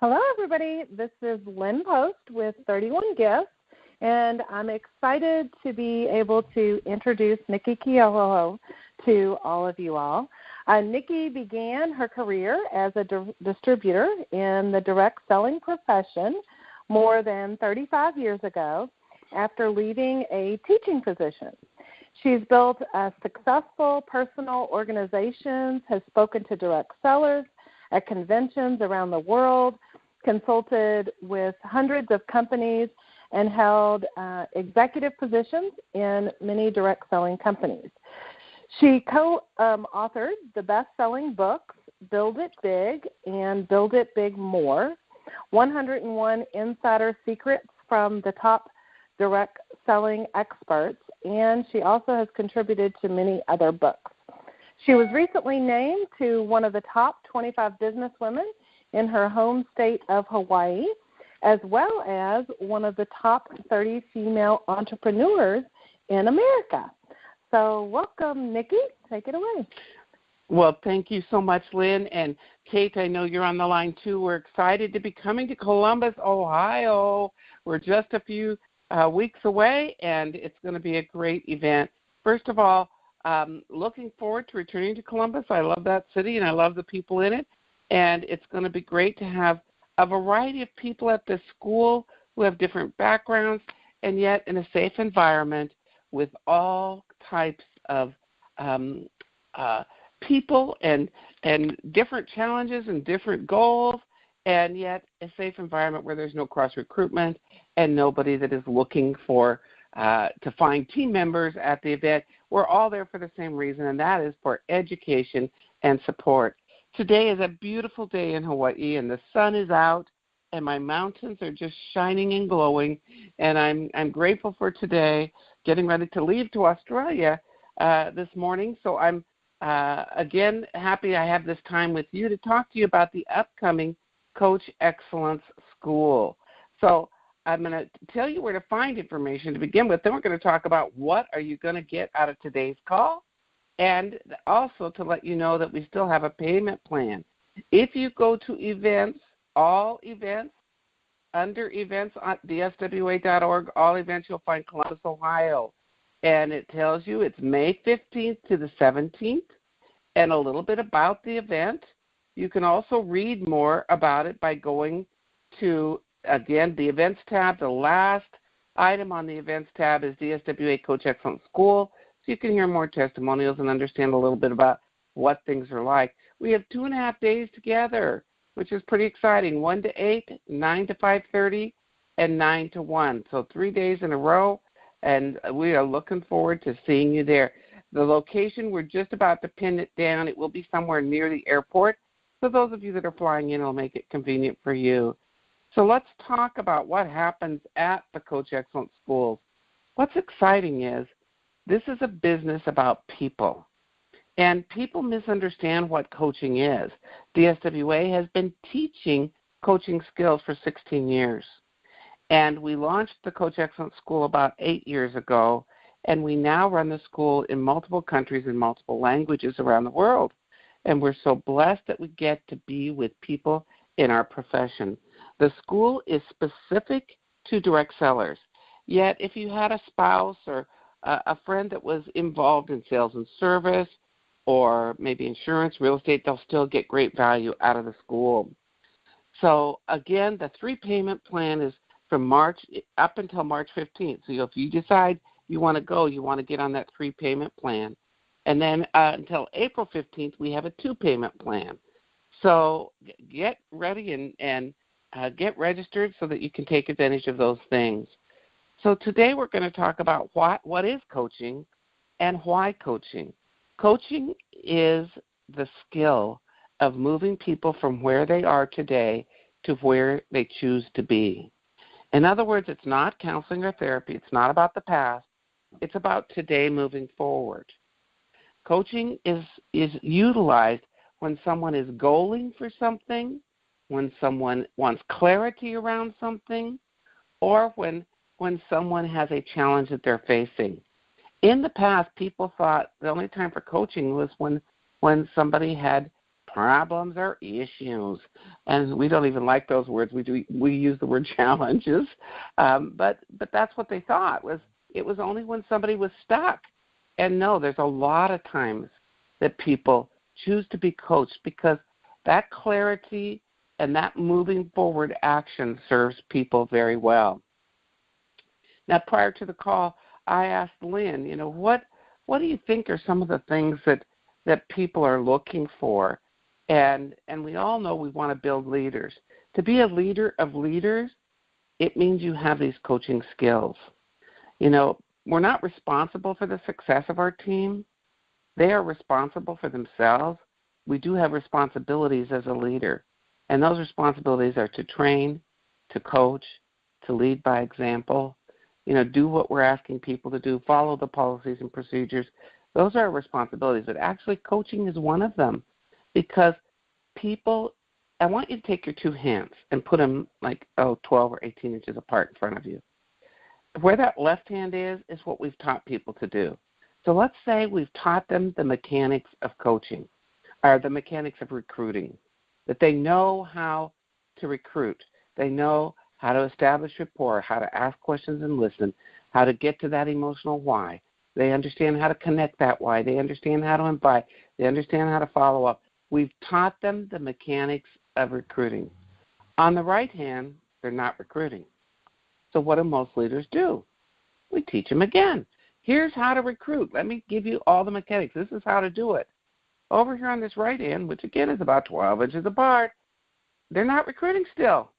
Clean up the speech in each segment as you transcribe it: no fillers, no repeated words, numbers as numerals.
Hello, everybody. This is Lynn Post with 31 Gifts, and I'm excited to be able to introduce Nikki Keoho to all of you all. Nikki began her career as a distributor in the direct selling profession more than 35 years ago after leaving a teaching position. She's built successful personal organizations, has spoken to direct sellers at conventions around the world, consulted with hundreds of companies, and held executive positions in many direct selling companies. She co-authored the best-selling books, Build It Big and Build It Big More, 101 Insider Secrets from the Top Direct Selling Experts, and she also has contributed to many other books. She was recently named to one of the top 25 businesswomen in her home state of Hawaii, as well as one of the top 30 female entrepreneurs in America. So welcome, Nikki. Take it away. Well, thank you so much, Lynn. And Kate, I know you're on the line too. We're excited to be coming to Columbus, Ohio. We're just a few weeks away, and it's going to be a great event. First of all, looking forward to returning to Columbus. I love that city, and I love the people in it. And it's going to be great to have a variety of people at this school who have different backgrounds, and yet in a safe environment with all types of people and different challenges and different goals, and yet a safe environment where there's no cross-recruitment and nobody that is looking for to find team members at the event. We're all there for the same reason, and that is for education and support. Today is a beautiful day in Hawaii, and the sun is out, and my mountains are just shining and glowing, and I'm grateful for today, getting ready to leave to Australia this morning. So I'm, again, happy I have this time with you to talk to you about the upcoming Coach Excellence School. So I'm going to tell you where to find information to begin with. Then we're going to talk about what are you going to get out of today's call, and also to let you know that we still have a payment plan. If you go to events, all events, under events on DSWA.org, all events, you'll find Columbus, Ohio. And it tells you it's May 15th to the 17th and a little bit about the event. You can also read more about it by going to, again, the events tab. The last item on the events tab is DSWA Coach Excellence School. So you can hear more testimonials and understand a little bit about what things are like. We have 2.5 days together, which is pretty exciting, 1 to 8, 9 to 5:30, and 9 to 1. So 3 days in a row, and we are looking forward to seeing you there. The location, we're just about to pin it down. It will be somewhere near the airport. So those of you that are flying in, it'll make it convenient for you. So let's talk about what happens at the Coach Excellence Schools. What's exciting is this is a business about people, and people misunderstand what coaching is. DSWA has been teaching coaching skills for 16 years, and we launched the Coach Excellence School about 8 years ago, and we now run the school in multiple countries in multiple languages around the world, and we're so blessed that we get to be with people in our profession. The school is specific to direct sellers, yet if you had a spouse or a friend that was involved in sales and service or maybe insurance, real estate, they'll still get great value out of the school. So, again, the 3-payment plan is from March up until March 15th. So if you decide you want to go, you want to get on that 3-payment plan. And then until April 15th, we have a 2-payment plan. So get ready and get registered so that you can take advantage of those things. So today we're going to talk about what is coaching and why coaching. Coaching is the skill of moving people from where they are today to where they choose to be. In other words, it's not counseling or therapy. It's not about the past. It's about today moving forward. Coaching is utilized when someone is goaling for something, when someone wants clarity around something, or when someone has a challenge that they're facing. In the past, people thought the only time for coaching was when somebody had problems or issues. And we don't even like those words. We use the word challenges. But that's what they thought, was it was only when somebody was stuck. And no, there's a lot of times that people choose to be coached because that clarity and that moving forward action serves people very well. Now, prior to the call, I asked Lynn, what do you think are some of the things that people are looking for? And we all know we want to build leaders. To be a leader of leaders, it means you have these coaching skills. We're not responsible for the success of our team. They are responsible for themselves. We do have responsibilities as a leader, and those responsibilities are to train, to coach, to lead by example, do what we're asking people to do, follow the policies and procedures. Those are our responsibilities, but actually coaching is one of them, because people, I want you to take your two hands and put them 12 or 18 inches apart in front of you. Where that left hand is what we've taught people to do. So let's say we've taught them the mechanics of coaching, or the mechanics of recruiting, that they know how to recruit. They know how to establish rapport, how to ask questions and listen, how to get to that emotional why. They understand how to connect that why. They understand how to invite. They understand how to follow up. We've taught them the mechanics of recruiting. On the right hand, they're not recruiting. So what do most leaders do? We teach them again. Here's how to recruit. Let me give you all the mechanics. This is how to do it. Over here on this right hand, which again is about 12 inches apart, they're not recruiting still.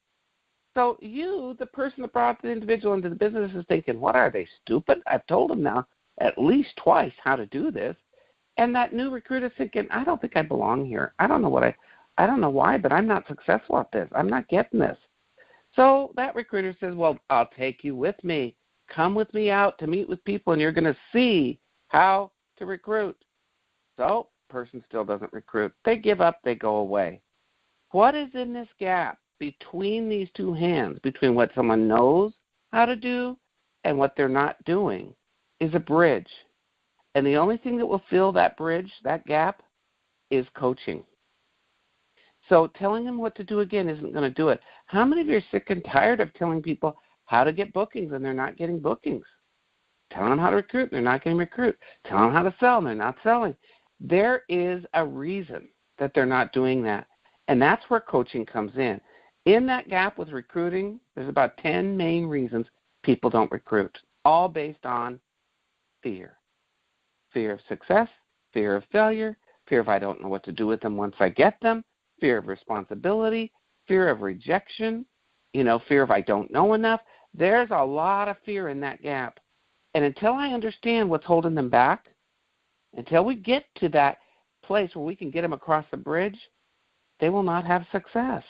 So you, the person that brought the individual into the business, is thinking, what, are they stupid? I've told them now at least twice how to do this. And that new recruiter is thinking, I don't think I belong here. I don't know why, but I'm not successful at this. I'm not getting this. So that recruiter says, well, I'll take you with me. Come with me out to meet with people, and you're going to see how to recruit. So person still doesn't recruit. They give up. They go away. What is in this gap between these two hands, between what someone knows how to do and what they're not doing, is a bridge. And the only thing that will fill that bridge, that gap, is coaching. So telling them what to do again isn't going to do it. How many of you are sick and tired of telling people how to get bookings and they're not getting bookings? Telling them how to recruit and they're not getting recruit. Telling them how to sell and they're not selling. There is a reason that they're not doing that, and that's where coaching comes in. In that gap with recruiting, there's about 10 main reasons people don't recruit, all based on fear. Fear of success, fear of failure, fear of I don't know what to do with them once I get them, fear of responsibility, fear of rejection, fear of I don't know enough. There's a lot of fear in that gap. And until I understand what's holding them back, until we get to that place where we can get them across the bridge, they will not have success.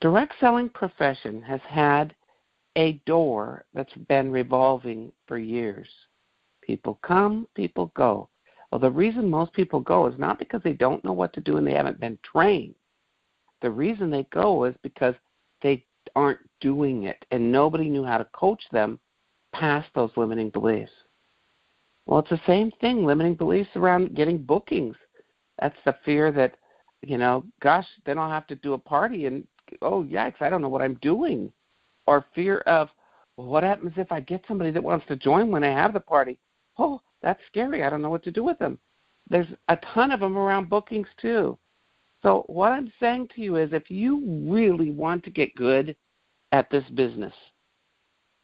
Direct selling profession has had a door that's been revolving for years. People come, people go. Well, the reason most people go is not because they don't know what to do and they haven't been trained. The reason they go is because they aren't doing it, and nobody knew how to coach them past those limiting beliefs. Well, it's the same thing, limiting beliefs around getting bookings. That's the fear that, gosh, then I'll have to do a party and, oh, yikes, I don't know what I'm doing. Or fear of, well, what happens if I get somebody that wants to join when I have the party? Oh, that's scary. I don't know what to do with them. There's a ton of them around bookings too. So what I'm saying to you is, if you really want to get good at this business,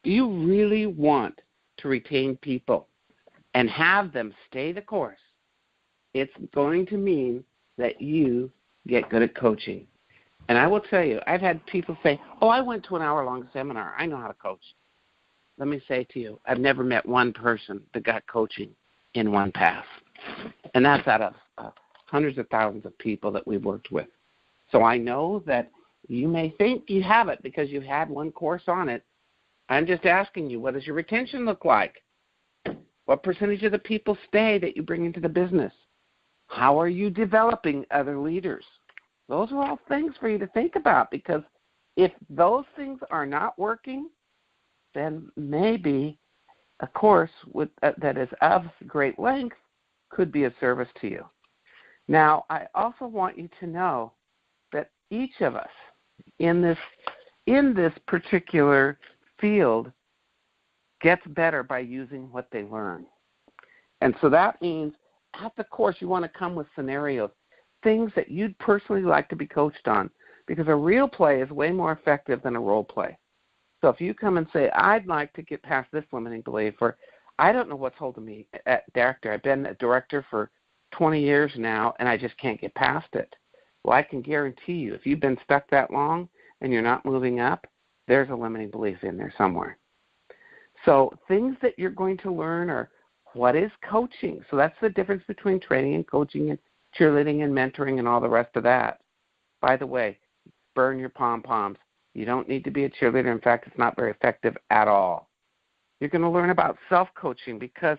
do you really want to retain people and have them stay the course, it's going to mean that you get good at coaching. And I will tell you, I've had people say, oh, I went to an hour-long seminar. I know how to coach. Let me say to you, I've never met one person that got coaching in one pass. And that's out of hundreds of thousands of people that we've worked with. So I know that you may think you have it because you had one course on it. I'm just asking you, what does your retention look like? What percentage of the people stay that you bring into the business? How are you developing other leaders? Those are all things for you to think about, because if those things are not working, then maybe a course that is of great length could be a service to you. Now, I also want you to know that each of us in this particular field gets better by using what they learn. And so that means at the course you want to come with scenarios, things that you'd personally like to be coached on, because a real play is way more effective than a role play. So if you come and say, I'd like to get past this limiting belief, or I don't know what's holding me at director. I've been a director for 20 years now, and I just can't get past it. Well, I can guarantee you, if you've been stuck that long and you're not moving up, there's a limiting belief in there somewhere. So things that you're going to learn are, what is coaching? So that's the difference between training and coaching and cheerleading and mentoring and all the rest of that. By the way, burn your pom-poms. You don't need to be a cheerleader. In fact, it's not very effective at all. You're going to learn about self-coaching, because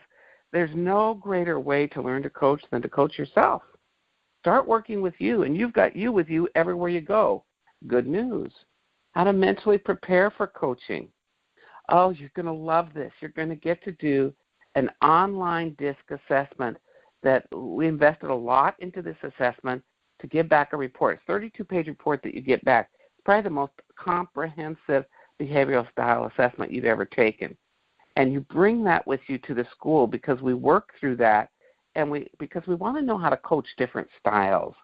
there's no greater way to learn to coach than to coach yourself. Start working with you, and you've got you with you everywhere you go. Good news. How to mentally prepare for coaching. Oh, you're going to love this. You're going to get to do an online DISC assessment that we invested a lot into this assessment to give back a report. It's a 32-page report that you get back. It's probably the most comprehensive behavioral style assessment you've ever taken. And you bring that with you to the school, because we work through that, and because we want to know how to coach different styles.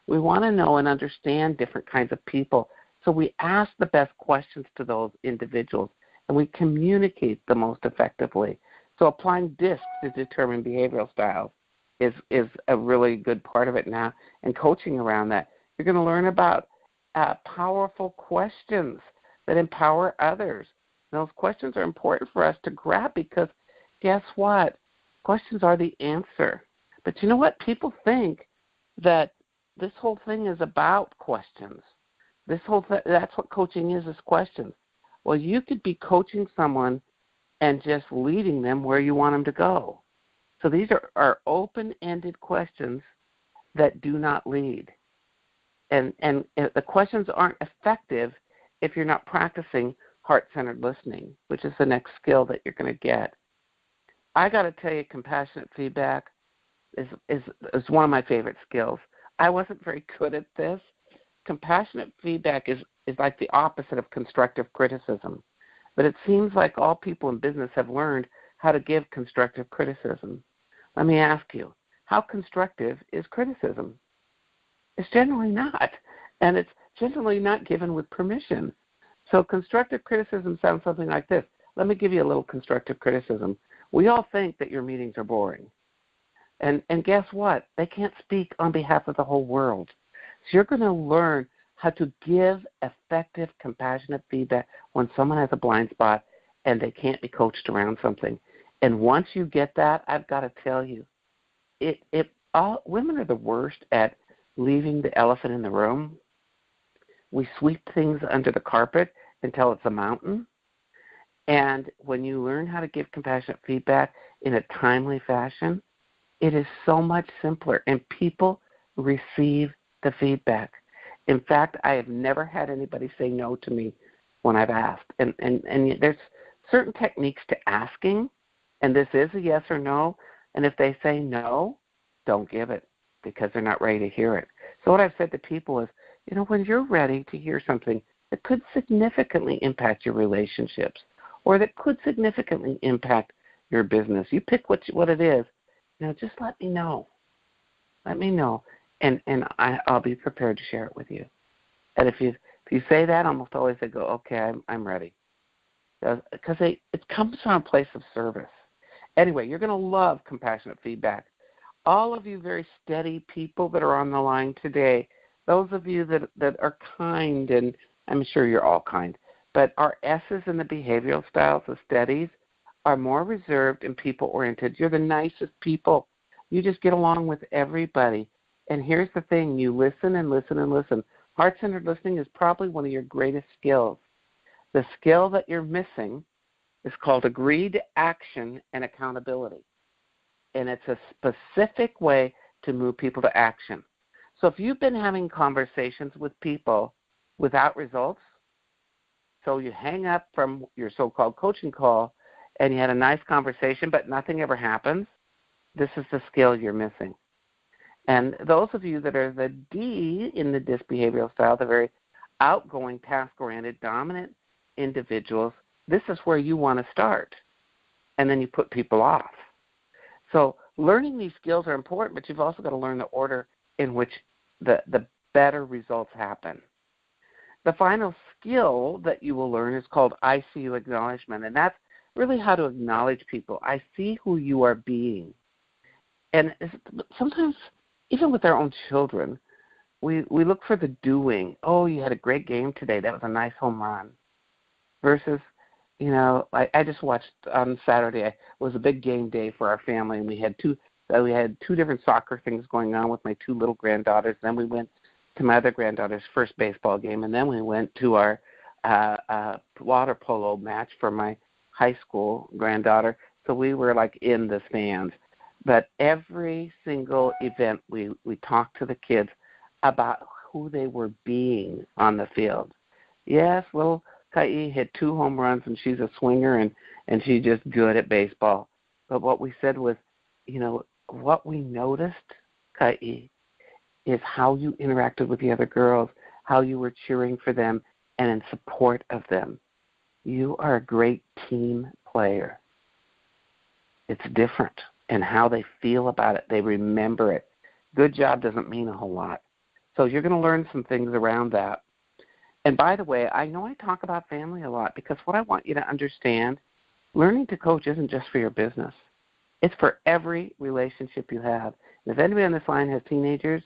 We want to know and understand different kinds of people. So we ask the best questions to those individuals, and we communicate the most effectively. So applying DISC to determine behavioral styles is a really good part of it now, and coaching around that. You're going to learn about powerful questions that empower others. Those questions are important for us to grab, because guess what? Questions are the answer. But you know what? People think that this whole thing is about questions. That's what coaching is questions. Well, you could be coaching someone and just leading them where you want them to go. So these are open-ended questions that do not lead. And the questions aren't effective if you're not practicing heart-centered listening, which is the next skill that you're going to get. I got to tell you, compassionate feedback is one of my favorite skills. I wasn't very good at this. Compassionate feedback is like the opposite of constructive criticism. But it seems like all people in business have learned how to give constructive criticism. Let me ask you, how constructive is criticism? It's generally not, and it's generally not given with permission. So constructive criticism sounds something like this. Let me give you a little constructive criticism. We all think that your meetings are boring. And guess what? They can't speak on behalf of the whole world. So you're going to learn how to give effective, compassionate feedback when someone has a blind spot and they can't be coached around something. And once you get that, I've got to tell you, women are the worst at leaving the elephant in the room. We sweep things under the carpet until it's a mountain. And when you learn how to give compassionate feedback in a timely fashion, it is so much simpler, and people receive the feedback. In fact, I have never had anybody say no to me when I've asked. And there's certain techniques to asking, and this is a yes or no. And if they say no, don't give it, because they're not ready to hear it. So what I've said to people is, when you're ready to hear something that could significantly impact your relationships, or that could significantly impact your business, you pick what it is. Just let me know. Let me know, and I'll be prepared to share it with you. And if you say that, almost always I go, okay, I'm ready, because it comes from a place of service. Anyway, you're going to love compassionate feedback. All of you very steady people that are on the line today, those of you that are kind, and I'm sure you're all kind, but our S's in the behavioral styles, the steadies, are more reserved and people-oriented. You're the nicest people. You just get along with everybody. And here's the thing, you listen and listen and listen. Heart-centered listening is probably one of your greatest skills. The skill that you're missing is called agreed action and accountability. And it's a specific way to move people to action. So if you've been having conversations with people without results, so you hang up from your so-called coaching call and you had a nice conversation but nothing ever happens, this is the skill you're missing. And those of you that are the D in the DISC behavioral style, the very outgoing, task-oriented, dominant individuals, this is where you want to start. And then you put people off. So learning these skills are important, but you've also got to learn the order in which the better results happen. The final skill that you will learn is called I see you acknowledgement, and that's really how to acknowledge people. I see who you are being. And sometimes, even with our own children, we look for the doing. Oh, you had a great game today. That was a nice home run. Versus, I just watched on Saturday. It was a big game day for our family, and we had two different soccer things going on with my two little granddaughters. Then we went to my other granddaughter's first baseball game, and then we went to our water polo match for my high school granddaughter. So we were like in the stands. But every single event, we talked to the kids about who they were being on the field. Yes, little Kai hit 2 home runs, and she's a swinger, and she's just good at baseball. But what we said was, what we noticed, Kai, is how you interacted with the other girls, how you were cheering for them and in support of them. You are a great team player. It's different. And how they feel about it, they remember it. Good job doesn't mean a whole lot. So you're going to learn some things around that. And by the way, I know I talk about family a lot because what I want you to understand, learning to coach isn't just for your business. It's for every relationship you have. And if anybody on this line has teenagers,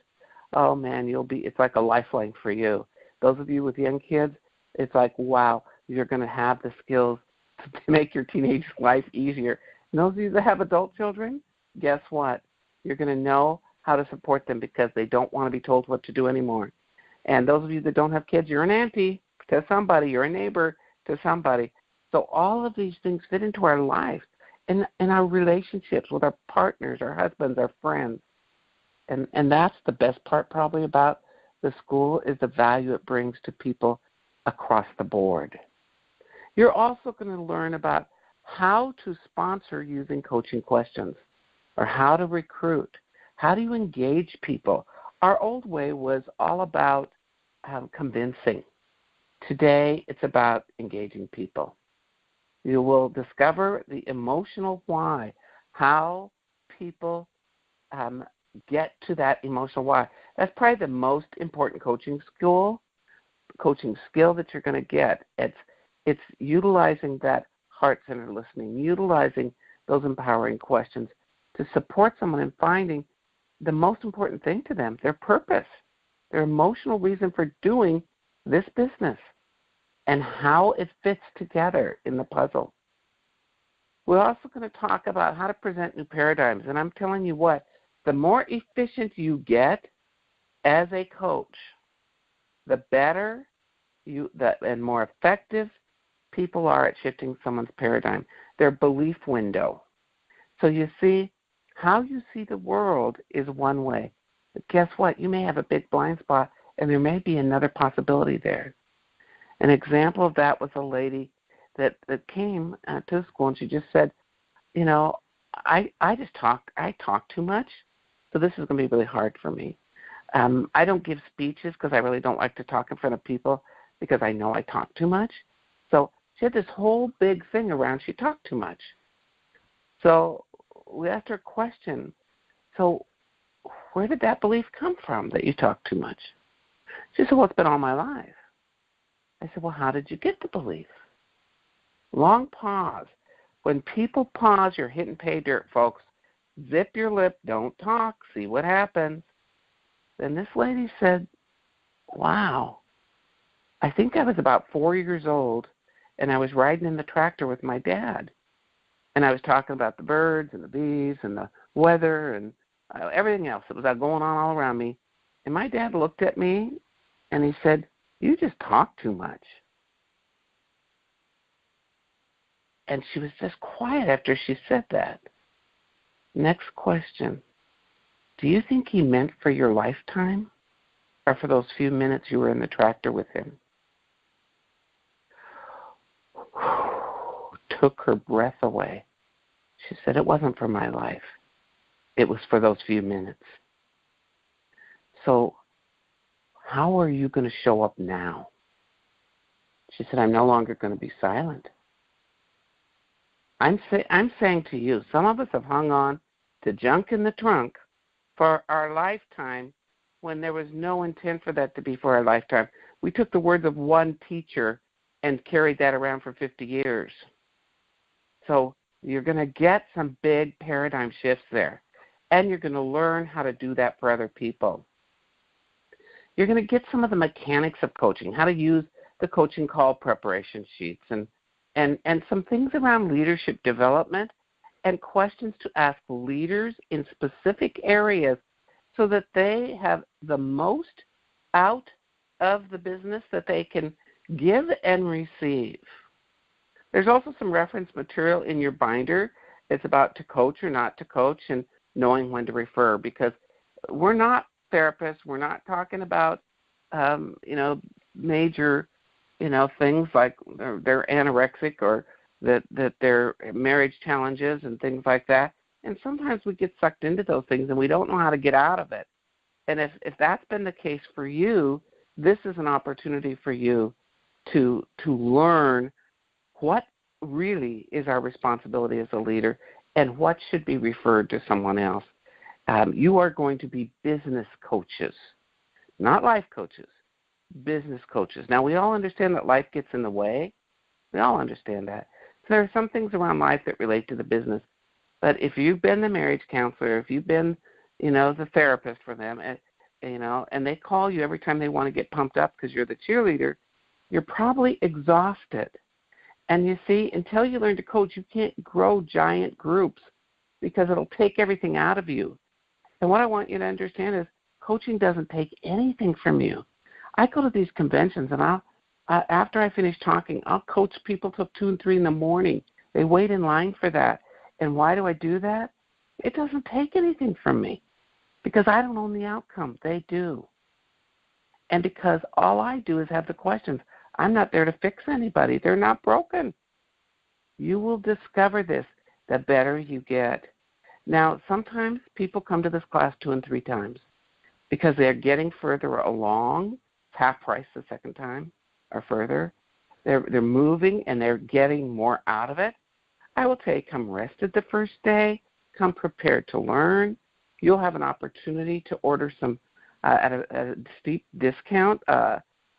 oh man, it's like a lifeline for you. Those of you with young kids, it's like, wow, you're going to have the skills to make your teenage life easier. And those of you that have adult children, guess what? You're going to know how to support them because they don't want to be told what to do anymore. And those of you that don't have kids, you're an auntie to somebody, you're a neighbor to somebody. So all of these things fit into our life and our relationships with our partners, our husbands, our friends. And that's the best part probably about the school is the value it brings to people across the board. You're also going to learn about how to sponsor using coaching questions or how to recruit. How do you engage people? Our old way was all about convincing. Today, it's about engaging people. You will discover the emotional why, how people get to that emotional why. That's probably the most important coaching skill that you're going to get. It's utilizing that heart-centered listening, utilizing those empowering questions to support someone in finding the most important thing to them, their purpose, their emotional reason for doing this business, and how it fits together in the puzzle. We're also going to talk about how to present new paradigms, and I'm telling you what, the more efficient you get as a coach, the better and more effective people are at shifting someone's paradigm, their belief window. So you see, how you see the world is one way. But guess what? You may have a big blind spot, and there may be another possibility there. An example of that was a lady that came to school, and she just said, I talk too much, so this is going to be really hard for me. I don't give speeches because I really don't like to talk in front of people because I know I talk too much. So she had this whole big thing around she talked too much. So we asked her a question. So where did that belief come from that you talk too much? She said, well, it's been all my life. I said, well, how did you get the belief? Long pause. When people pause, you're hitting pay dirt, folks. Zip your lip, don't talk, see what happens. Then this lady said, wow, I think I was about 4 years old, and I was riding in the tractor with my dad. And I was talking about the birds and the bees and the weather and everything else that was going on all around me. And my dad looked at me, and he said, you just talk too much. And she was just quiet after she said that. Next question. Do you think he meant for your lifetime or for those few minutes you were in the tractor with him? Took her breath away. She said, it wasn't for my life. It was for those few minutes. So how are you going to show up now? She said, I'm no longer going to be silent. I'm saying to you, some of us have hung on to junk in the trunk for our lifetime when there was no intent for that to be for our lifetime. We took the words of one teacher and carried that around for 50 years. So you're going to get some big paradigm shifts there, and you're going to learn how to do that for other people. You're going to get some of the mechanics of coaching, how to use the coaching call preparation sheets and some things around leadership development and questions to ask leaders in specific areas so that they have the most out of the business that they can give and receive. There's also some reference material in your binder that's about to coach or not to coach and knowing when to refer, because we're not therapists. We're not talking about, major, things like they're anorexic or that they're marriage challenges and things like that. And sometimes we get sucked into those things and we don't know how to get out of it. And if that's been the case for you, this is an opportunity for you to learn what really is our responsibility as a leader and what should be referred to someone else. You are going to be business coaches, not life coaches, business coaches. Now, we all understand that life gets in the way. We all understand that. So there are some things around life that relate to the business. But if you've been the marriage counselor, if you've been, the therapist for them, and they call you every time they want to get pumped up because you're the cheerleader, you're probably exhausted. And you see, until you learn to coach, you can't grow giant groups because it'll take everything out of you. And what I want you to understand is coaching doesn't take anything from you. I go to these conventions, and after I finish talking, I'll coach people till 2 and 3 in the morning. They wait in line for that. And why do I do that? It doesn't take anything from me because I don't own the outcome. They do. And because all I do is have the questions. I'm not there to fix anybody. They're not broken. You will discover this the better you get. Now, sometimes people come to this class 2 and 3 times because they're getting further along, half price the second time or further. They're moving and they're getting more out of it. I will tell you, come rested the first day, come prepared to learn. You'll have an opportunity to order some at a steep discount,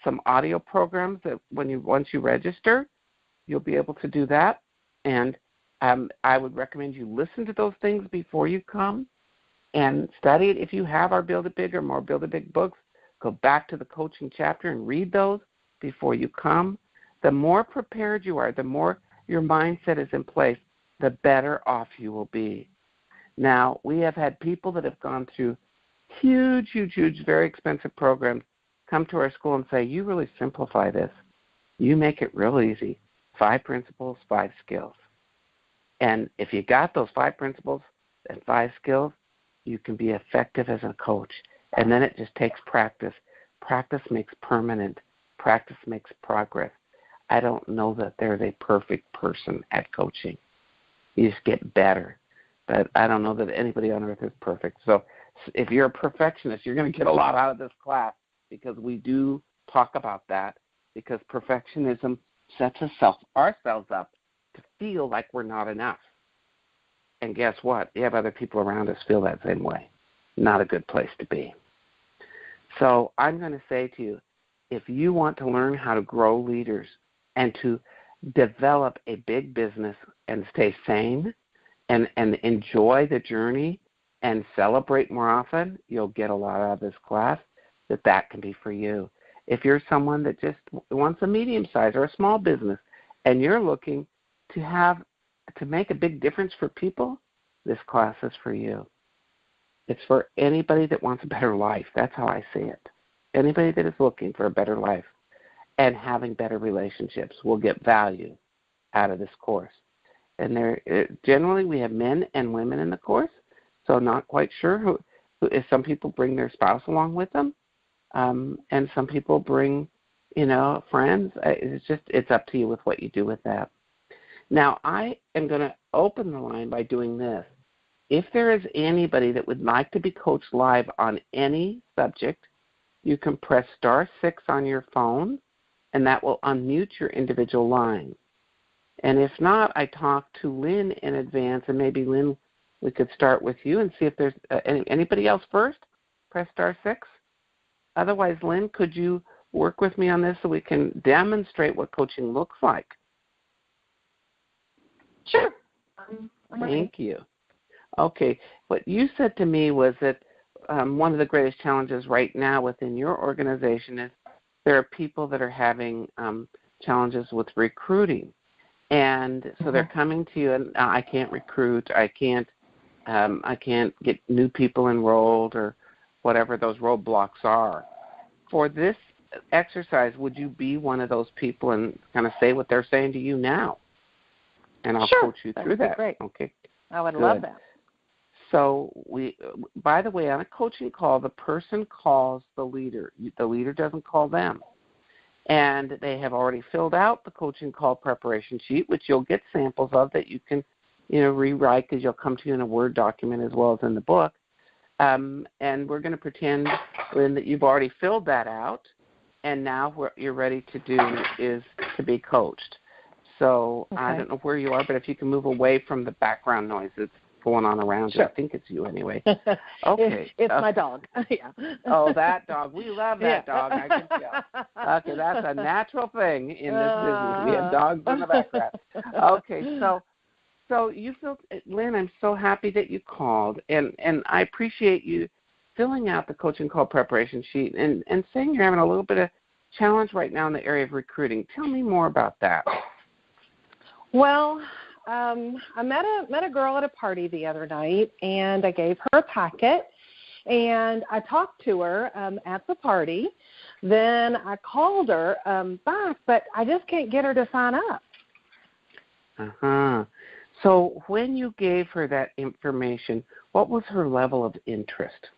some audio programs that once you register, you'll be able to do that. And I would recommend you listen to those things before you come and study it. If you have our Build It Big or more Build It Big books, go back to the coaching chapter and read those before you come. The more prepared you are, the more your mindset is in place, the better off you will be. Now, we have had people that have gone through huge, very expensive programs come to our school and say, you really simplify this. You make it real easy. 5 principles, 5 skills. And if you got those 5 principles and 5 skills, you can be effective as a coach. And then it just takes practice. Practice makes permanent. Practice makes progress. I don't know that there's a perfect person at coaching. You just get better. But I don't know that anybody on earth is perfect. So if you're a perfectionist, you're going to get a lot out of this class because we do talk about that, because perfectionism sets ourselves up to feel like we're not enough. And guess what? You have other people around us feel that same way. Not a good place to be. So I'm going to say to you, if you want to learn how to grow leaders and to develop a big business and stay sane and enjoy the journey and celebrate more often, you'll get a lot out of this class that can be for you. If you're someone that just wants a medium-sized or a small business and you're looking to make a big difference for people, this class is for you. It's for anybody that wants a better life. That's how I see it. Anybody that is looking for a better life and having better relationships will get value out of this course. And generally we have men and women in the course, so not quite sure if some people bring their spouse along with them, and some people bring, friends. It's up to you with what you do with that. Now, I am going to open the line by doing this. if there is anybody that would like to be coached live on any subject, you can press *6 on your phone, and that will unmute your individual line. And if not, I talked to Lynn in advance, and maybe, Lynn, we could start with you and see if there's anybody else first. Press *6. Otherwise, Lynn, could you work with me on this so we can demonstrate what coaching looks like? Sure. Thank you. Okay. What you said to me was that one of the greatest challenges right now within your organization is there are people that are having challenges with recruiting. And so they're coming to you, and I can't recruit, I can't get new people enrolled, or whatever those roadblocks are. For this exercise, would you be one of those people and kind of say what they're saying to you now? And I'll coach you through that. Great. Okay. I would love that. So by the way, on a coaching call, the person calls the leader. The leader doesn't call them. And they have already filled out the coaching call preparation sheet, which you'll get samples of that you can, rewrite, because you'll come to you in a Word document as well as in the book. And we're going to pretend, Lynn, that you've already filled that out, and now what you're ready to do is to be coached. So I don't know where you are, but if you can move away from the background noise that's going on around you. I think it's you anyway. Okay. It's my dog. Yeah. Oh, that dog. We love that dog. I can tell. Okay, that's a natural thing in this business. We have dogs in the background. Okay, so you feel, Lynn, I'm so happy that you called, and I appreciate you filling out the coaching call preparation sheet and saying you're having a little bit of challenge right now in the area of recruiting. Tell me more about that. Well, I met a girl at a party the other night, and I gave her a packet, and I talked to her at the party. Then I called her back, but I just can't get her to sign up. So when you gave her that information, what was her level of interest?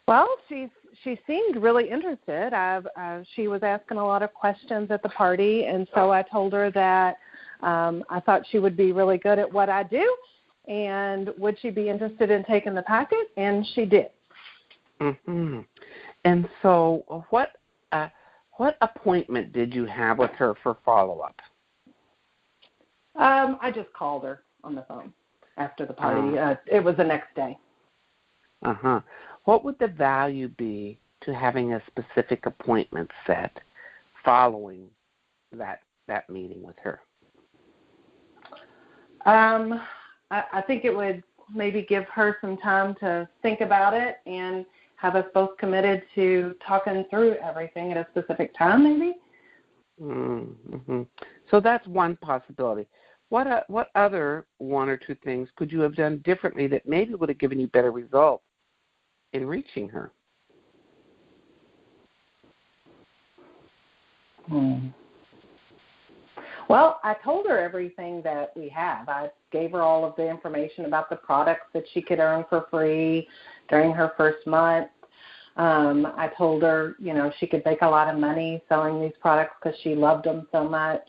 Well, she seemed really interested. She was asking a lot of questions at the party, and so I told her that I thought she would be really good at what I do, and would she be interested in taking the packet? And she did. And so what appointment did you have with her for follow-up? I just called her on the phone after the party. It was the next day. What would the value be to having a specific appointment set following that meeting with her? I think it would maybe give her some time to think about it and have us both committed to talking through everything at a specific time, maybe. So that's one possibility. What other one or two things could you have done differently that maybe would have given you better results in reaching her? Well, I told her everything that we have. I gave her all of the information about the products that she could earn for free during her first month. I told her, she could make a lot of money selling these products because she loved them so much.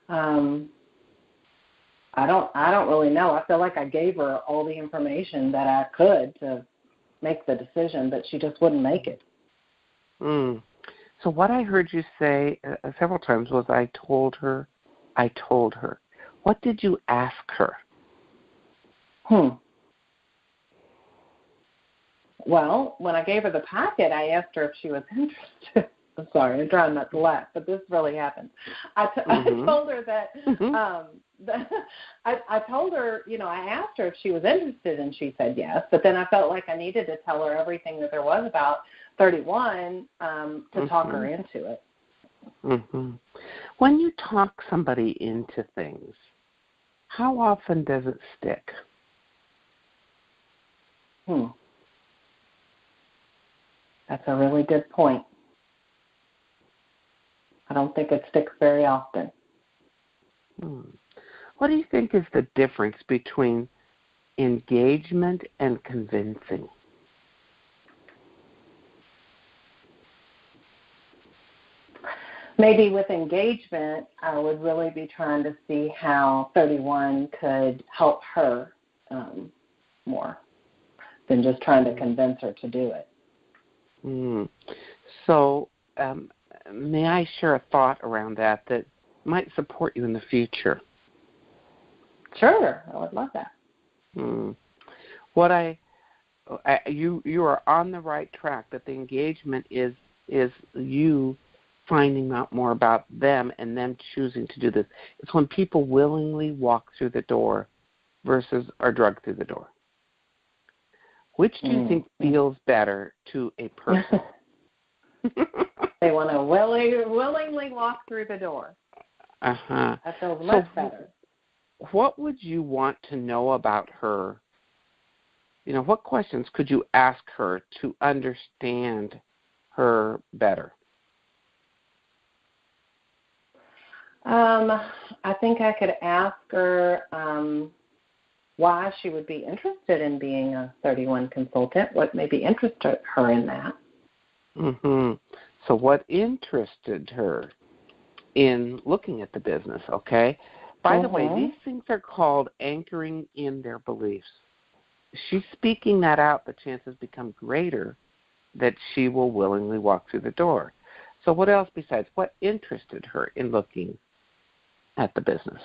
I don't really know. I feel like I gave her all the information that I could to make the decision, but she just wouldn't make it. So what I heard you say several times was, I told her. What did you ask her? Well, when I gave her the packet, I asked her if she was interested. I'm sorry, I'm trying not to laugh, but this really happened. I told her that, I told her, I asked her if she was interested, and she said yes, but then I felt like I needed to tell her everything that there was about 31 to talk her into it. When you talk somebody into things, how often does it stick? That's a really good point. I don't think it sticks very often. What do you think is the difference between engagement and convincing? maybe with engagement, I would really be trying to see how 31 could help her more than just trying to convince her to do it. So may I share a thought around that might support you in the future? Sure, I would love that. You are on the right track. That the engagement is you finding out more about them and them choosing to do this. It's when people willingly walk through the door versus are drugged through the door. Which do you think feels better to a person? They want to willingly walk through the door. That feels much better. What would you want to know about her? You know, what questions could you ask her to understand her better? I think I could ask her why she would be interested in being a 31 consultant, what maybe interested her in that. So what interested her in looking at the business, okay? By the way, these things are called anchoring in their beliefs. She's speaking that out, the chances become greater that she will willingly walk through the door. So what else besides what interested her in looking at the business?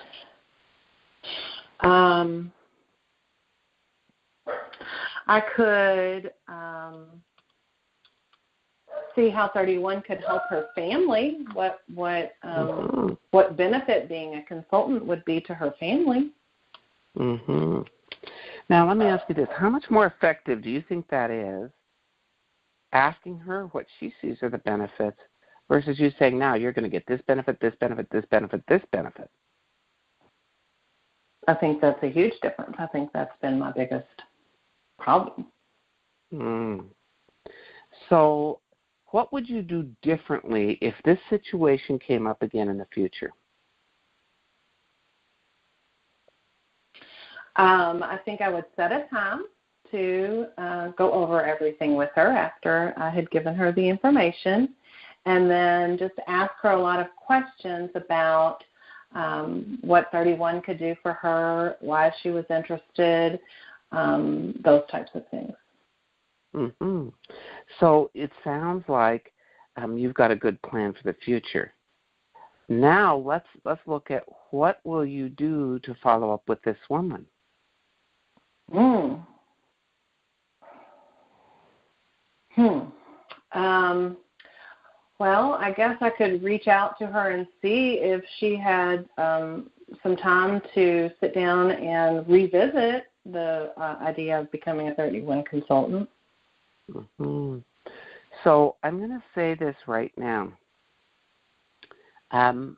I could see how 31 could help her family, what benefit being a consultant would be to her family. Now, let me ask you this. How much more effective do you think that is, asking her what she sees are the benefits versus you saying, now you're going to get this benefit, this benefit, this benefit, this benefit? I think that's a huge difference. I think that's been my biggest problem. So what would you do differently if this situation came up again in the future? I think I would set a time to go over everything with her after I had given her the information, and then just ask her a lot of questions about what 31 could do for her, why she was interested, those types of things. So it sounds like you've got a good plan for the future. Now let's look at what will you do to follow up with this woman. Well, I guess I could reach out to her and see if she had some time to sit down and revisit the idea of becoming a 31 consultant. So I'm going to say this right now. I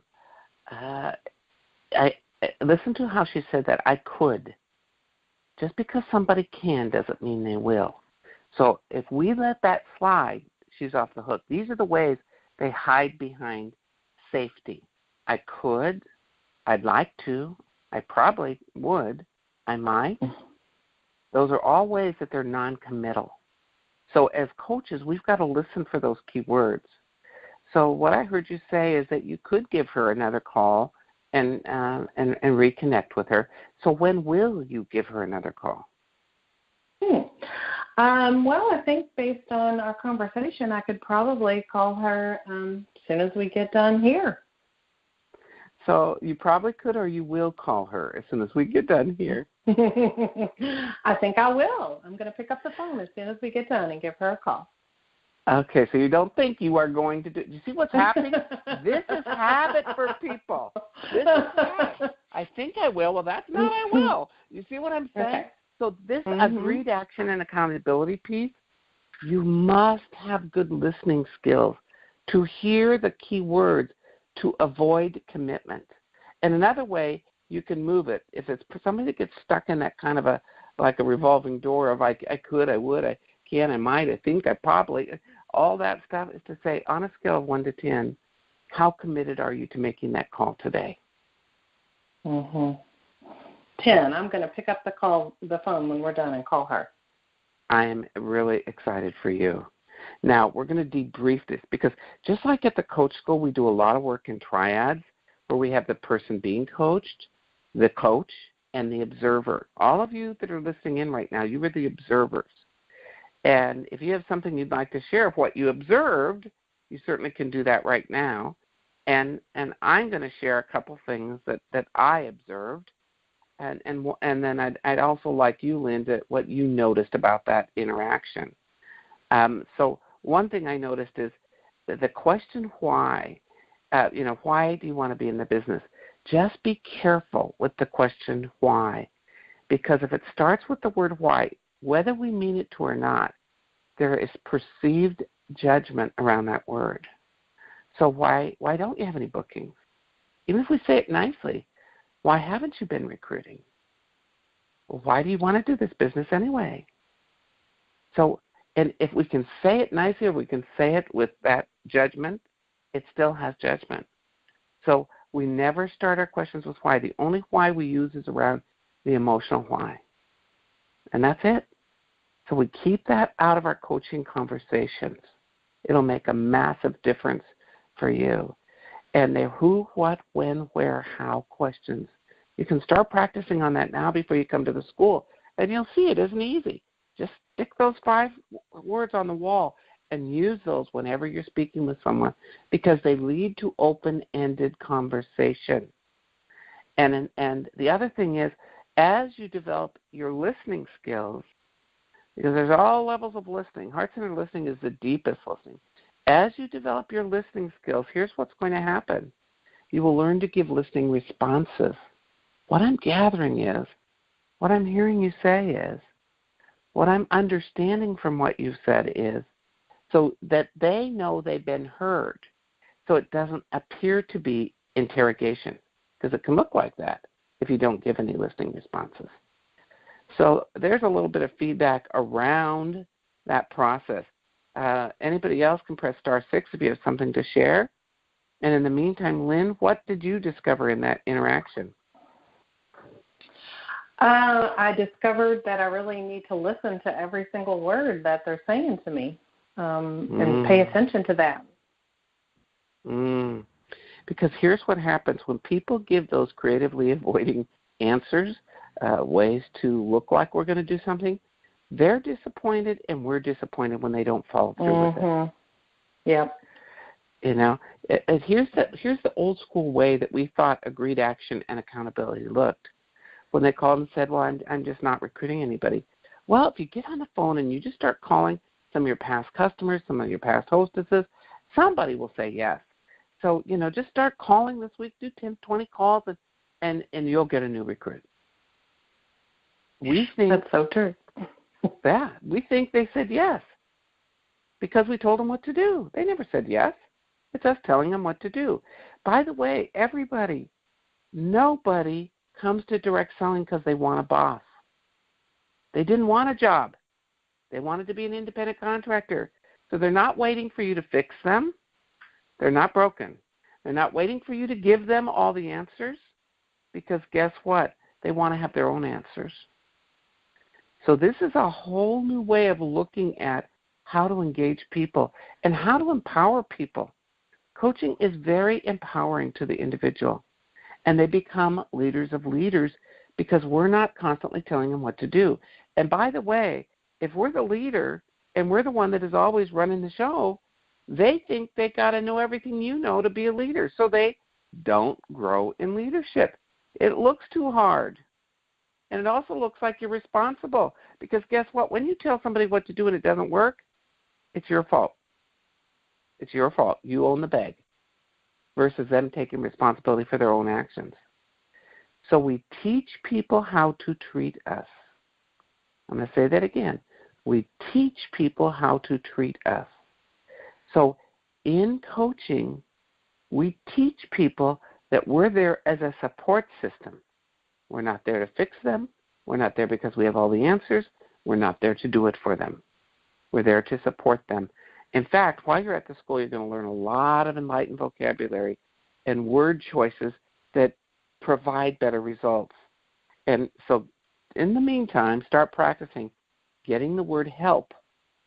listen to how she said that. I could. Just because somebody can doesn't mean they will. So if we let that slide, she's off the hook. These are the ways they hide behind safety. I could. I'd like to. I probably would. I might. Those are all ways that they're non-committal. So as coaches, we've got to listen for those key words. So what I heard you say is that you could give her another call and reconnect with her. So when will you give her another call? Well, I think based on our conversation, I could probably call her as soon as we get done here. So you probably could, or you will call her as soon as we get done here. I think I will. I'm going to pick up the phone as soon as we get done and give her a call. Okay, so you don't think you are going to do it. You see what's happening? This is habit for people. This is habit. I think I will. Well, that's not I will. You see what I'm saying? Okay. So this agreed action and accountability piece, you must have good listening skills to hear the key words to avoid commitment. And another way you can move it, if it's somebody that gets stuck in that kind of a revolving door of I could, I would, I can, I might, I think, I probably, all that stuff, is to say, on a scale of 1 to 10, how committed are you to making that call today? 10. I'm going to pick up the phone when we're done and call her. I am really excited for you. Now, we're going to debrief this because just like at the coach school, we do a lot of work in triads where we have the person being coached, the coach, and the observer. All of you that are listening in right now, you are the observers. And if you have something you'd like to share of what you observed, you certainly can do that right now. And I'm going to share a couple things that I observed. And then I'd also like you, Linda, what you noticed about that interaction. So one thing I noticed is that the question why, why do you want to be in the business? Just be careful with the question why, because if it starts with the word why, whether we mean it to or not, there is perceived judgment around that word. So why don't you have any bookings? Even if we say it nicely, why haven't you been recruiting? Well, why do you want to do this business anyway? So, and if we can say it nicely or we can say it with that judgment, it still has judgment. So we never start our questions with why. The only why we use is around the emotional why. And that's it. So we keep that out of our coaching conversations. It'll make a massive difference for you. And the who, what, when, where, how questions. You can start practicing on that now before you come to the school, and you'll see it isn't easy. Just stick those 5 words on the wall and use those whenever you're speaking with someone because they lead to open-ended conversation. And the other thing is, as you develop your listening skills, because there's all levels of listening. Heart-centered listening is the deepest listening. As you develop your listening skills, here's what's going to happen. You will learn to give listening responses. What I'm gathering is, what I'm hearing you say is, what I'm understanding from what you've said is, so that they know they've been heard. So it doesn't appear to be interrogation, because it can look like that if you don't give any listening responses. So there's a little bit of feedback around that process. Anybody else can press *6 if you have something to share. And in the meantime, Lynn, what did you discover in that interaction? I discovered that I really need to listen to every single word that they're saying to me and pay attention to that. Because here's what happens. When people give those creatively avoiding answers, ways to look like we're going to do something, they're disappointed and we're disappointed when they don't follow through with it. Yep. You know, and here's the old school way that we thought agreed action and accountability looked. When they called and said, well, I'm just not recruiting anybody. Well, if you get on the phone and you just start calling some of your past customers, some of your past hostesses, somebody will say yes. So, just start calling this week, do 10, 20 calls, and you'll get a new recruit. We think that's so true. Yeah, we think they said yes because we told them what to do. They never said yes. It's us telling them what to do. By the way, nobody comes to direct selling because they want a boss. They didn't want a job. They wanted to be an independent contractor. So they're not waiting for you to fix them. They're not broken. They're not waiting for you to give them all the answers because guess what? They want to have their own answers. So this is a whole new way of looking at how to engage people and how to empower people. Coaching is very empowering to the individual, and they become leaders of leaders because we're not constantly telling them what to do. And by the way, if we're the leader and we're the one that is always running the show, they think they got to know everything you know to be a leader, so they don't grow in leadership. It looks too hard. And it also looks like you're responsible because guess what? When you tell somebody what to do and it doesn't work, it's your fault. It's your fault. You own the bag versus them taking responsibility for their own actions. So we teach people how to treat us. I'm going to say that again. We teach people how to treat us. So in coaching, we teach people that we're there as a support system. We're not there to fix them. We're not there because we have all the answers. We're not there to do it for them. We're there to support them. In fact, while you're at the school, you're going to learn a lot of enlightened vocabulary and word choices that provide better results. And so in the meantime, start practicing getting the word help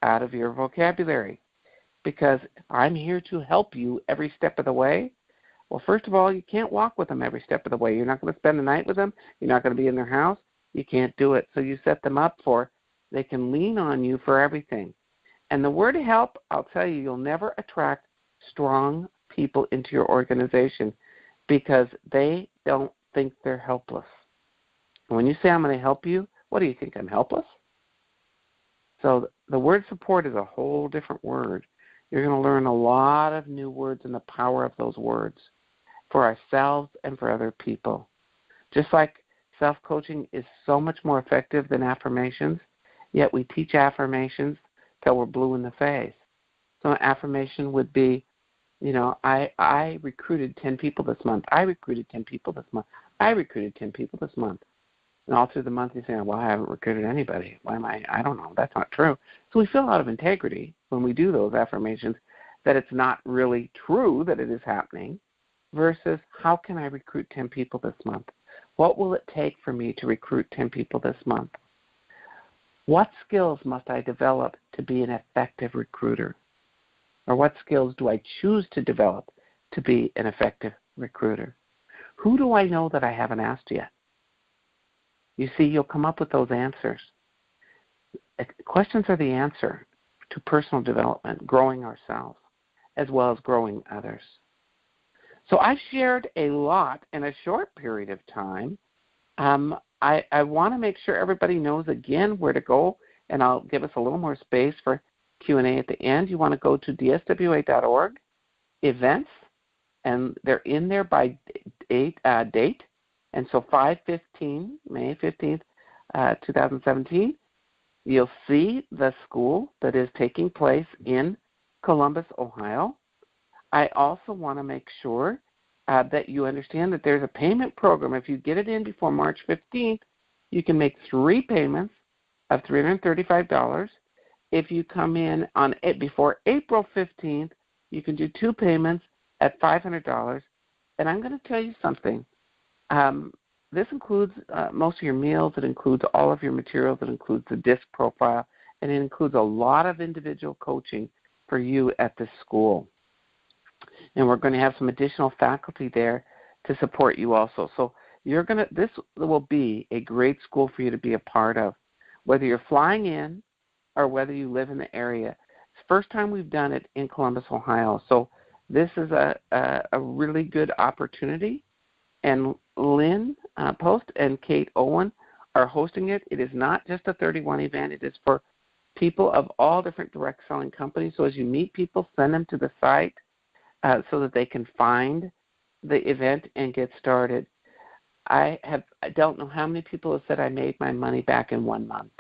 out of your vocabulary. because I'm here to help you every step of the way. Well, first of all, you can't walk with them every step of the way. You're not going to spend the night with them. You're not going to be in their house. You can't do it. So you set them up for they can lean on you for everything. And the word help, I'll tell you, you'll never attract strong people into your organization because they don't think they're helpless. And when you say I'm going to help you, what do you think? I'm helpless? So the word support is a whole different word. You're going to learn a lot of new words and the power of those words for ourselves and for other people. Just like self-coaching is so much more effective than affirmations, yet we teach affirmations till we're blue in the face. So an affirmation would be, I recruited 10 people this month. I recruited 10 people this month. I recruited 10 people this month. And all through the month you say, well, I haven't recruited anybody. Why am I don't know. That's not true. So we feel out of integrity when we do those affirmations that it's not really true that it is happening versus how can I recruit 10 people this month? What will it take for me to recruit 10 people this month? What skills must I develop to be an effective recruiter? Or what skills do I choose to develop to be an effective recruiter? Who do I know that I haven't asked yet? You see, you'll come up with those answers. Questions are the answer to personal development, growing ourselves, as well as growing others. So I've shared a lot in a short period of time. I want to make sure everybody knows again where to go, and I'll give us a little more space for Q&A at the end. You want to go to DSWA.org, events, and they're in there by date. And so 5/15, May 15th, 2017, you'll see the school that is taking place in Columbus, Ohio. I also want to make sure that you understand that there's a payment program. If you get it in before March 15th, you can make 3 payments of $335. If you come in on before April 15th, you can do 2 payments at $500. And I'm going to tell you something. This includes most of your meals. It includes all of your materials. It includes the DISC profile. And it includes a lot of individual coaching for you at this school. And we're going to have some additional faculty there to support you also. So this will be a great school for you to be a part of, whether you're flying in or whether you live in the area. It's the first time we've done it in Columbus, Ohio. So this is a really good opportunity. And Lynn Post and Kate Owen are hosting it. It is not just a 31 event. It is for people of all different direct selling companies. So as you meet people, send them to the site so that they can find the event and get started. I don't know how many people have said I made my money back in 1 month.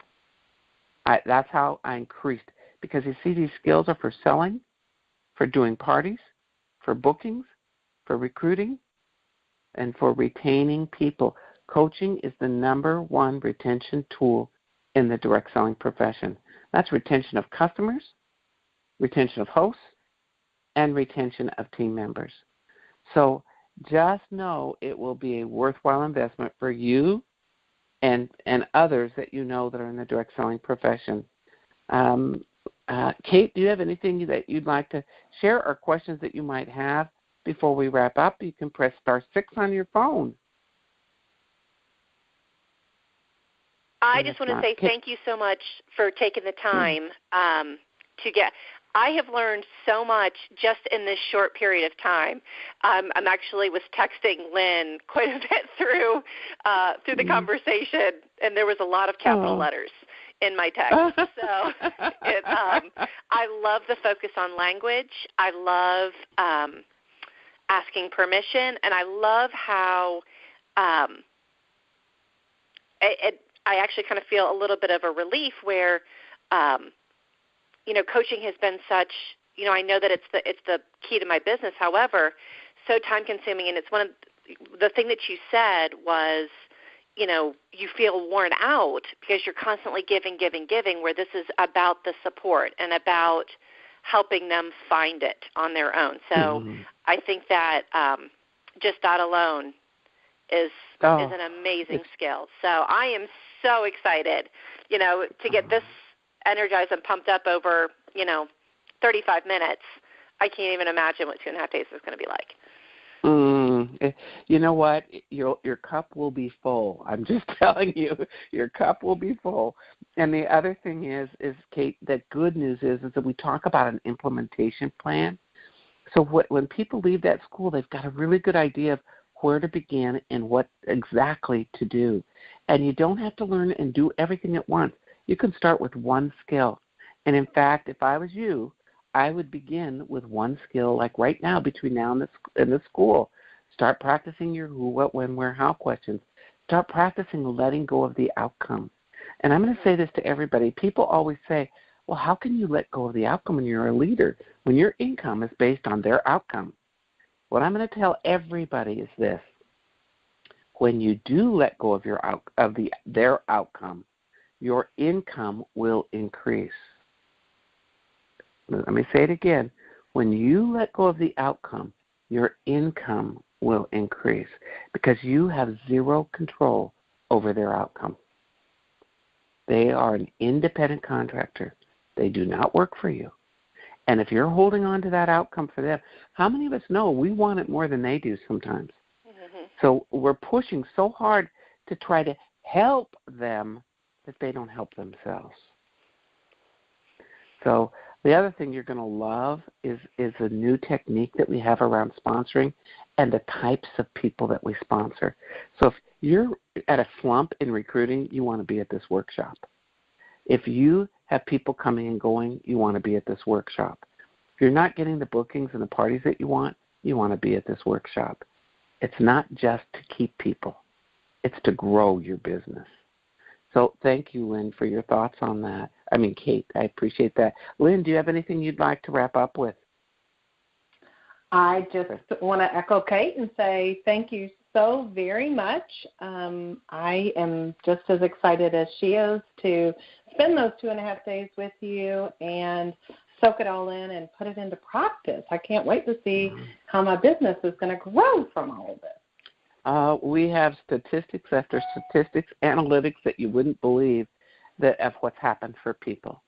That's how I increased. Because you see, these skills are for selling, for doing parties, for bookings, for recruiting, and for retaining people. Coaching is the #1 retention tool in the direct selling profession. That's retention of customers, retention of hosts, and retention of team members. So just know it will be a worthwhile investment for you and others that you know that are in the direct selling profession. Kate, do you have anything that you'd like to share or questions that you might have before we wrap up? You can press *6 on your phone. I just want to say thank you so much for taking the time to get. I have learned so much just in this short period of time. I'm actually was texting Lynn quite a bit through the conversation, and there was a lot of capital letters in my text. So I love the focus on language. I love asking permission, and I love how I actually kind of feel a little bit of a relief where coaching has been such, I know that it's the key to my business. However, so time consuming, and it's one of the thing that you said was, you feel worn out because you're constantly giving, where this is about the support and about helping them find it on their own. So I think that just that alone is an amazing skill. So I am so excited, to get this energized and pumped up over, 35 minutes, I can't even imagine what 2.5 days is going to be like. You know what? Your cup will be full. I'm just telling you, your cup will be full. And the other thing is Kate, the good news is that we talk about an implementation plan. So when people leave that school, they've got a really good idea of where to begin and what exactly to do. And you don't have to learn and do everything at once. You can start with one skill. And in fact, if I was you, I would begin with one skill, like right now, between now and the school. Start practicing your who, what, when, where, how questions. Start practicing letting go of the outcome. And I'm going to say this to everybody. People always say, well, how can you let go of the outcome when you're a leader, when your income is based on their outcome? What I'm going to tell everybody is this. When you do let go of their outcome, your income will increase. Let me say it again. When you let go of the outcome, your income will increase because you have zero control over their outcome. They are an independent contractor. They do not work for you. And if you're holding on to that outcome for them, how many of us know we want it more than they do sometimes? Mm-hmm. So we're pushing so hard to try to help them that they don't help themselves. So the other thing you're going to love is a new technique that we have around sponsoring and the types of people that we sponsor. So if you're at a slump in recruiting, you want to be at this workshop. If you have people coming and going, you want to be at this workshop. If you're not getting the bookings and the parties that you want to be at this workshop. It's not just to keep people. It's to grow your business. So thank you, Lynn, for your thoughts on that. I mean, Kate, I appreciate that. Lynn, do you have anything you'd like to wrap up with? I just want to echo Kate and say thank you so very much. I am just as excited as she is to spend those 2.5 days with you and soak it all in and put it into practice. I can't wait to see how my business is going to grow from all of this. We have statistics after statistics, analytics that you wouldn't believe that of what's happened for people.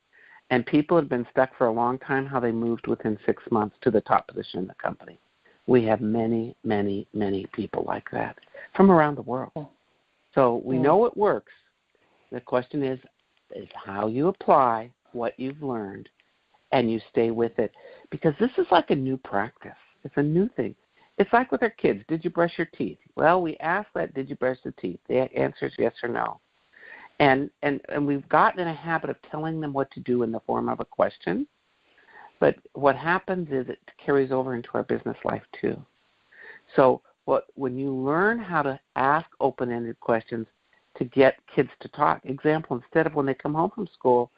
And people have been stuck for a long time, how they moved within 6 months to the top position in the company. We have many, many, many people like that from around the world. So we know it works. The question is how you apply what you've learned and you stay with it. Because this is like a new practice. It's a new thing. It's like with our kids. Did you brush your teeth? Well, we ask that, did you brush the teeth? The answer is yes or no. And we've gotten in a habit of telling them what to do in the form of a question. But what happens is it carries over into our business life too. So when you learn how to ask open-ended questions to get kids to talk, example, instead of when they come home from school,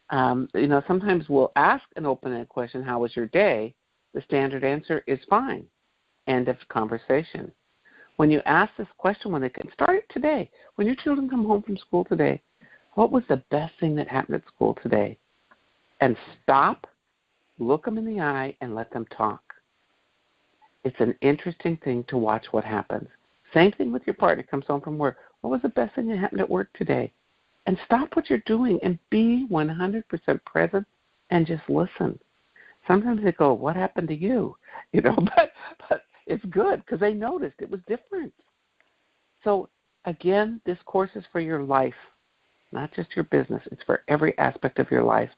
sometimes we'll ask an open-ended question, how was your day? The standard answer is fine. End of conversation. When you ask this question, when they can start it today, when your children come home from school today, what was the best thing that happened at school today? And stop, look them in the eye, and let them talk. It's an interesting thing to watch what happens. Same thing with your partner comes home from work. What was the best thing that happened at work today? And stop what you're doing and be 100% present and just listen. Sometimes they go, what happened to you? But it's good because they noticed it was different. So, again, this course is for your life, not just your business. It's for every aspect of your life.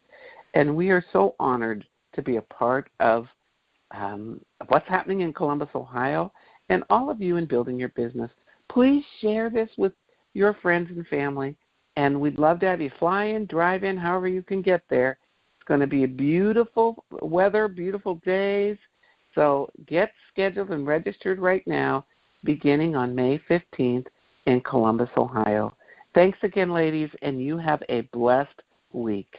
And we are so honored to be a part of what's happening in Columbus, Ohio, and all of you in building your business. Please share this with your friends and family, and we'd love to have you fly in, drive in, however you can get there. It's going to be a beautiful weather, beautiful days. So get scheduled and registered right now, beginning on May 15th in Columbus, Ohio. Thanks again, ladies, and you have a blessed week.